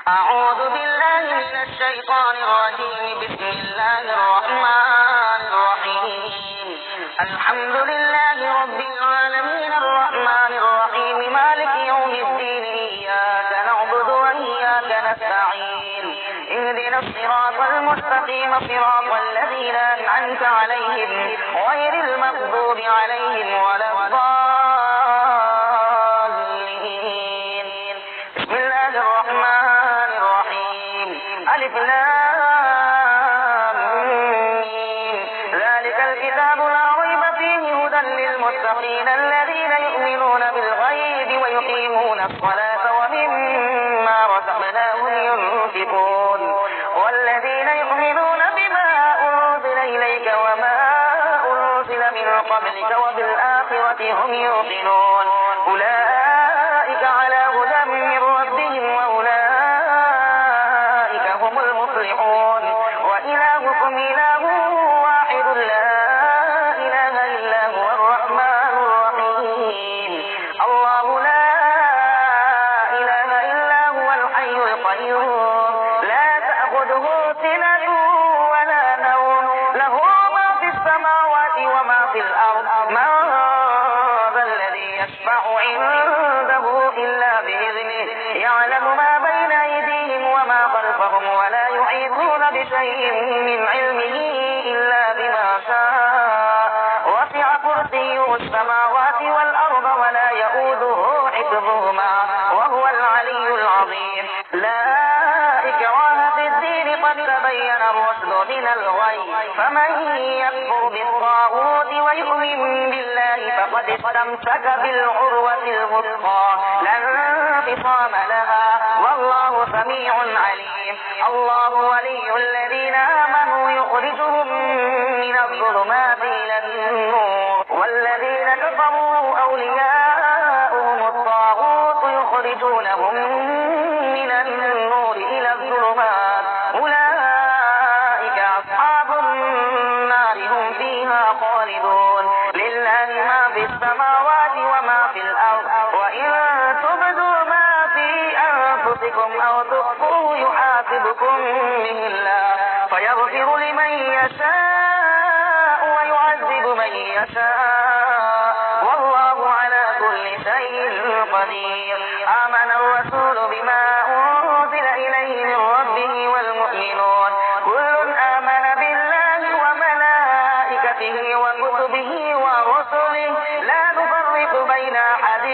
أعوذ بالله من الشيطان الرجيم. بسم الله الرحمن الرحيم. الحمد لله رب العالمين الرحمن الرحيم مالك يوم الدين. إياك نعبد وإياك نستعين. اهدنا الصراط المستقيم صراط الذين أنعمت عليهم غير المغضوب عليهم ولا الضالين. بسم الله الرحمن الرحيم. ألف لام ميم. ذلك الكتاب لا ريب فيه هدى للمتقين الذين يؤمنون بالغيب ويقيمون الصلاة ومما رزقناهم ينفقون والذين يؤمنون بما أنزل إليك وما أنزل من قبلك وبالآخرة هم يوقنون أولئك على هدى من ربهم وأولئك هم المفلحون. وإلهكم إله واحد لا إله إلا هو الرحمن الرحيم. الله لا إله إلا هو الحي القيوم لا تأخذه سنة ولا نوم له ما في السماوات وما في الأرض. من ذا الذي يشفع عنده إلا بإذنه يعلم ما بين أيديهم وما خلفهم ولا يحيطون بشيء من علمه إلا بما شاء. وسع كرسيه السماوات والأرض ولا يؤوده حفظهما وهو العلي العظيم. لا إكراه في الدين قد تبين الرشد من الغي. فمن يكفر بالطاغوت ويؤمن بالله فقد استمسك بالعروة الوثقى لا انفصام لها والله سميع عليم. الله ولي الذين آمنوا يخرجهم من الظلمات إلى النور والذين كفروا أولياؤهم الطاغوت يخرجونهم من النور إلى الظلمات أولئك أصحاب النار هم فيها خالدون. لله ما في السماوات وما في الأرض وإن تبدوا ما في أنفسكم أو تخفوه يحاسبكم به الله فيغفر لمن يشاء ويعذب من يشاء والله على كل شيء قدير. آمن الرسول بما أنزل إليه من ربه والمؤمنون كل آمن بالله وملائكته وكتبه ورسله لا نفرق بين أحد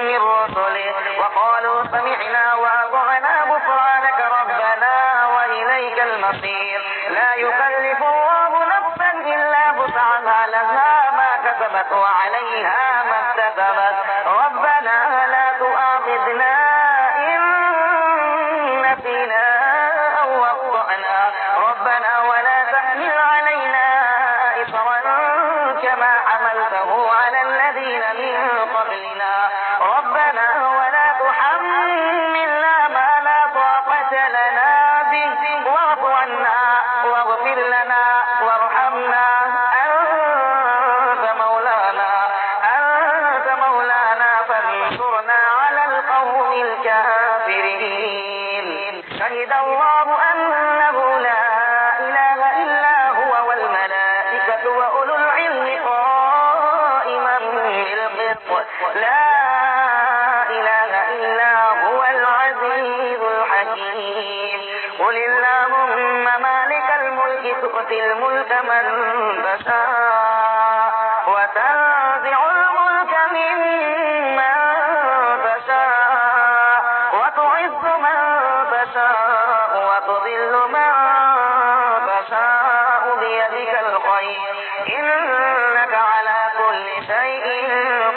من رسله وقالوا سمعنا وأطعنا غفرانك ربنا وإليك المصير. لا يكلف الله نفسا إلا وسعها لها ما كسبت وعليها ما اكتسبت. ربنا لا تؤاخذنا إن نسينا أو أخطأنا ربنا ولا تحمل علينا إصرا كما حملته على الذين من قبلنا ربنا ولا تحملنا ما لا طاقة لنا به واعف عنا واغفر لنا وارحمنا أنت مولانا فانصرنا على القوم الكافرين. شهد الله أنه لا إله إلا هو والملائكة وأولو العلم قائما بالقسط لا إله إلا هو العزيز الحكيم. قل اللهم مالك الملك تؤتي الملك من تشاء وتنزع الملك ممن تشاء وتعز من تشاء وتذل من تشاء بيدك الخير إنك على كل شيء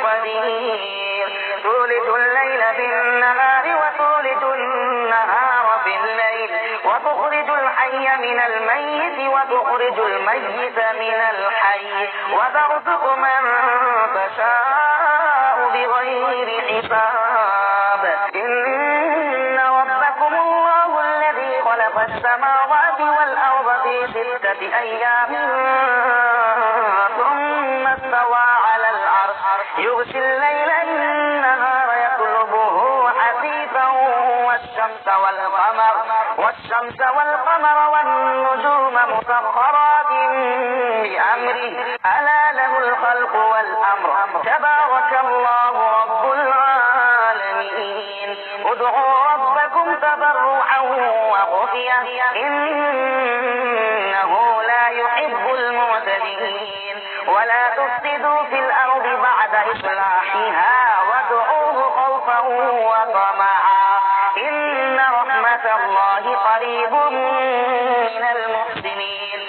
قدير. تولج الليل في النهار وتولج النهار في الليل وتخرج الحي من الميت وتخرج الميت من الحي وترزق من تشاء بغير حساب. إن ربكم الله الذي خلق السماوات والأرض في 6 أيام ثم استوى على العرش يغشي الليل النهار يطلبه حثيثا والشمس والقمر والشمس والقمر والنجوم مسخرات بأمره ألا له الخلق والأمر تبارك الله رب العالمين ادعوا ربكم تضرعا وخفية إنه لا يحب المعتدين ولا تفسدوا في الأرض بعد إصلاحها وادعوه خوفا وطمعا إن رحمة الله قريب من المحسنين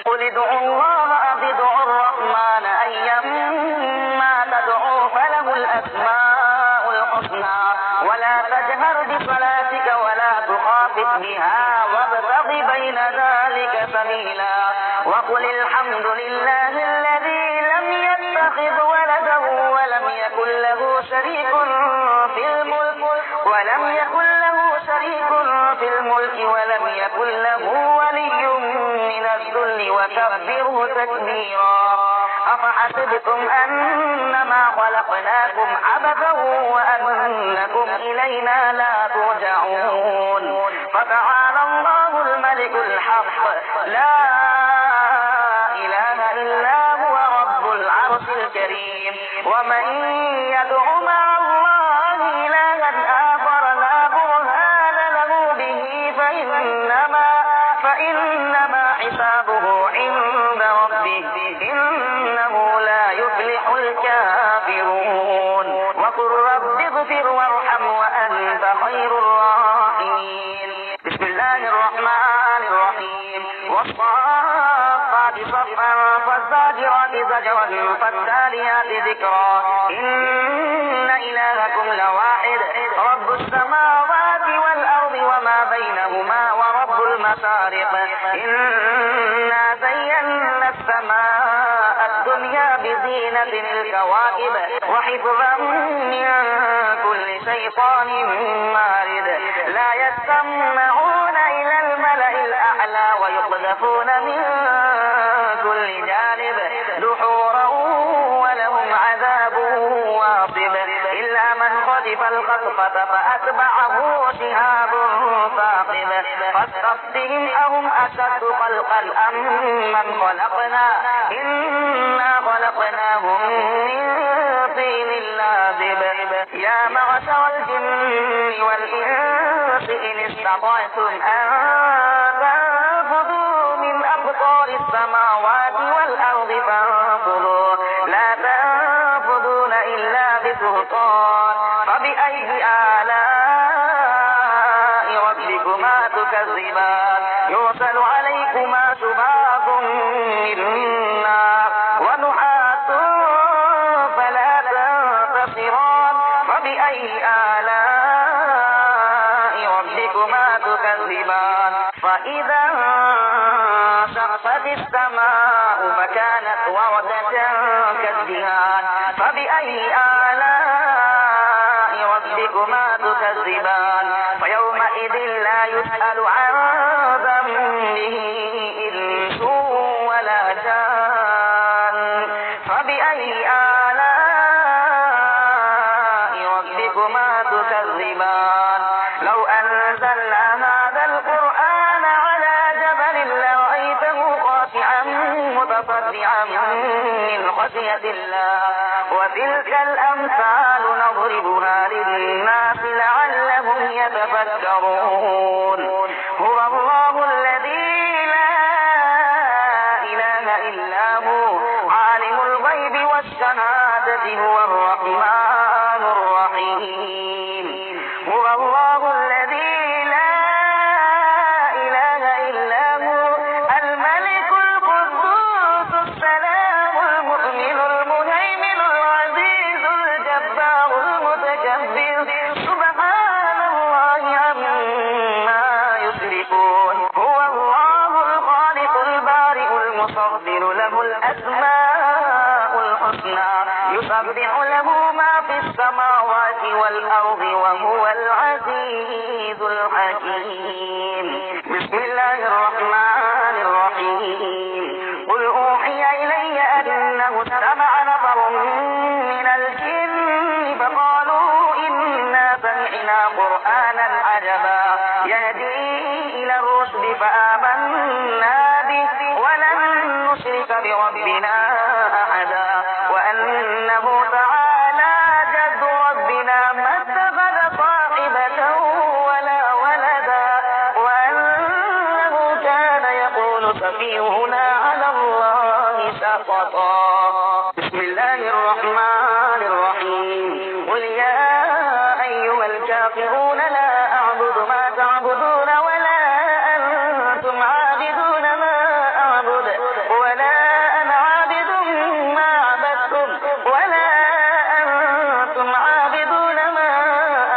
قل ادعوا الله أو ادعوا الرحمن أيما تدعوا فله الأسماء الحسنى ولا تجهر بصلاتك ولا تخافت بها وابتغ بين ذلك سبيلا وقل الحمد لله الذي لم يتخذ ولدا ولم يكن له شريك في الملك ولم يكن له ولي من الذل وكبره تكبيرا أفحسبتم أنما خلقناكم عبثا وأنكم إلينا لا ترجعون فتعالى الله الملك الحق لا إله إلا هو رب العرش الكريم ومن يدع مع الله إلها آخر لا برهان له به فإنما حسابه عند ربه إنه لا يفلح الكافرون وقل رب اغفر وارحم وأنت خير الراحمين بسم الله الرحمن الرحيم والصافات صفا فالزاجرات زجرا فالتاليات ذكرا إن إلهكم لواحد رب السماوات والأرض وما بينهما ورب المشارق إنا زينا السماء الدنيا بزينة الكواكب وحفظا من كل شيطان مارد لا يستمعون إلى الملأ الأعلى ويقذفون من كل جانب دحورا ولهم عذاب واصب إلا من خطف الخطفة فأتبعه شهاب ثاقب فاستفتهم أهم أشد خلقا أم من خلقنا إنا خلقناهم من طين لازب يا معشر الجن والإنس إن استطعتم أن تنفذوا من أقطار السماوات والأرض فانفذوا لا تنفذون إلا بسلطان فبأي آلاء ربكما تكذبان يرسل عليكما شباب من نار ونحاس فلا تنتصران فبأي آلاء ربكما تكذبان فإذا انشقت السماء فكانت وردة كالدهان فبأي آلاء ربكما تكذبان فيومئذ لا يسأل عن ذنبه إنس ولا جان فبأي آلاء ربكما تكذبان لو أنزلنا هذا القرآن على جبل لرأيته خاشعا متصدعا من خشية الله وتلك الأمثال نضربها للناس لعلهم يتفكرون هو الله الذي لا إله إلا هو عالم الغيب والشهادة هو الرحمن الرحيم هو الله الذي لا إله إلا هو الملك القدوس السلام المؤمن المهيمن العزيز الجبار المتكبر سبحان الله عما يشركون هو الله الخالق البارئ المصور له الأسماء الحسنى يسبح له ما في السماوات والأرض وهو العزيز الحكيم بسم الله الرحمن الرحيم قل أوحي إلي أنه استمع نفر من الجن فقالوا إنا سمعنا قرآنا عجبا يهدي الرشد فآمنا به ولن نشرك بربنا أحدا وأنه تعالى جد ربنا ما اتخذ صاحبة ولا ولدا وأنه كان يقول سفيهنا على الله شططا. بسم الله الرحمن الرحيم. قل يا أيها الكافرون لا أعبد ما تعبدون ولا أنتم عابدون ما أعبد ولا أنا عابد ما عبدتم ولا أنتم عابدون ما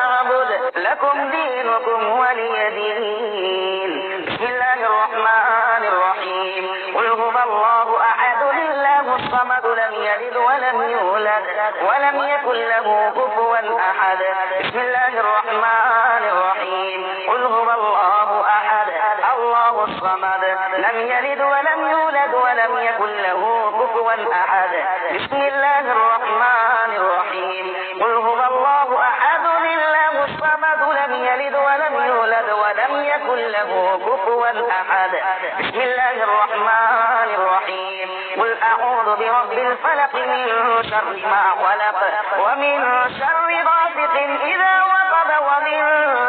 أعبد لكم دينكم ولي دين. بسم الله الرحمن الرحيم. قل هو الله أحد الله الصمد لم يلد ولم يولد ولم يكن له كفوا أحد. بسم الله الرحمن الرحيم. قل هو الله أحد الله الصمد لم يلد ولم يولد ولم يكن له كفوا أحد. بسم الله الرحمن الرحيم. قل هو الله أحد الله الصمد لم يلد ولم يولد ولم يكن له كفوا أحد. بسم الله الرحمن الرحيم. قل أعوذ برب الفلق من شر ما خلق ومن شر غاسق إذا وقب ومن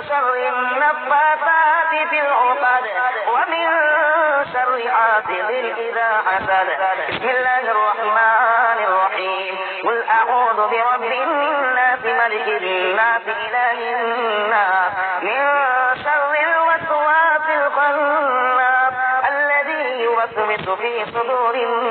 شر النفاثات في العقد ومن شر حاسد إذا حسد. بسم الله الرحمن الرحيم. قل أعوذ برب الناس ملك الناس إله الناس من شر الوسواس الخناس الذي يوسوس في صدور الناس